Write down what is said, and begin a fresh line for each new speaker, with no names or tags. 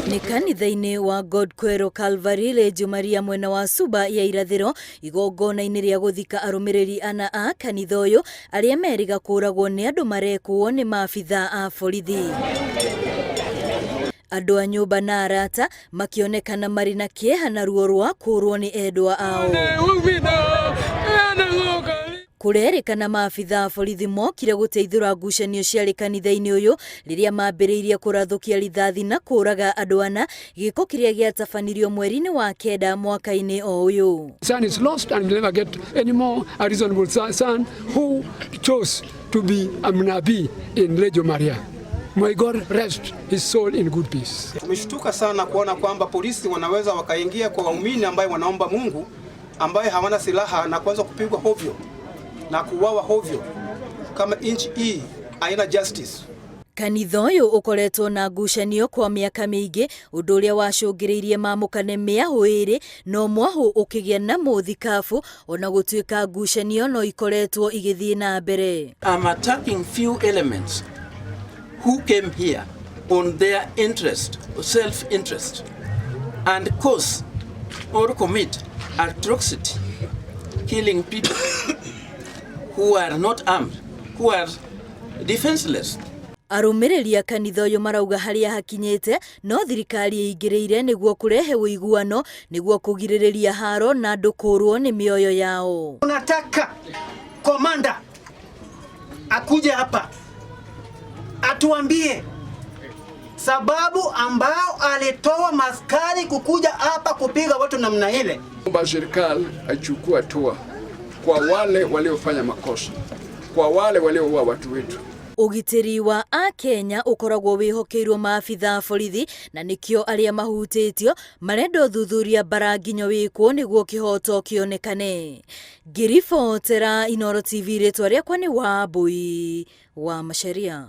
Nĩ kanitha-inĩ wa God Kwero Calvary Legion Maria mwena wa Suba ya irathĩro igongona-inĩ rĩa gũthika arũmĩrĩri ana a kanitha ũyũ arĩa meriga kũragwo nĩ andũ marekwo nĩ maabitha a borithi. Andũ a nyũmba na arata makĩonekana marĩ na kĩeha na ruo rwa kũrwo nĩ endwa ao. Kurerikana maabitha a borithi mokire gũteithũra ngucanio ciarĩ kanitha-inĩ ũyũ rĩrĩa mambĩrĩirie kũrathũkia rithathi na kũraga andũ ana, gĩko kĩrĩa gĩatabanirio mweri-inĩ wa kenda mwaka-inĩ o ũyũ.
Son is lost and will never get any more a reasonable son who chose to be a mnabii in Legion Maria. May God rest his soul in good peace.
Tumeshtuka sana kuona kwamba polisi wanaweza wakaingia kwa waumini ambaye wanaomba Mungu ambaye hawana silaha na kuanza kupigwa hovyo na kuuawa hovyo kama inchi hii haina justice.
Kanitha ũyũ ũkoretwo na ngucanio kwa mĩaka mĩingĩ, ũndũ ũrĩa wacũngĩrĩirie mamũkane mĩahũ ĩrĩ no mwahũ ũkĩgĩa na mũthikabu ona gũtuĩka ngucanio no ikoretwo igĩthiĩ na mbere.
I'm attacking few elements who came here on their interest, self-interest, and cause or commit atrocity, killing people who are not armed, who are defenseless.
Arũmĩrĩri a kanitha ũyũ marauga harĩa hakinyĩte no thirikari ĩingĩrĩire nĩguo kũrehe ũiguano nĩguo kũgirĩrĩria haro na andũ kũrwo nĩ mĩoyo yao.
Tunataka komanda akuje hapa atuambie sababu ambao alitoa maskari kukuja hapa kupiga watu namna ile.
Serikali achukua hatua kwa wale waliofanya makosa, kwa wale walioua watu wetu.
Ũgitĩri wa Akenya ũkoragwo wĩhokeirwo maabitha a borithi na nĩkĩo arĩa mahutĩtio marenda ũthuthuria mbara nginya wĩkwo nĩguo kĩhoto kĩonekane. Ngĩribotera Inooro TV, rĩtwa rĩakwa nĩ Wambui wa Macharia.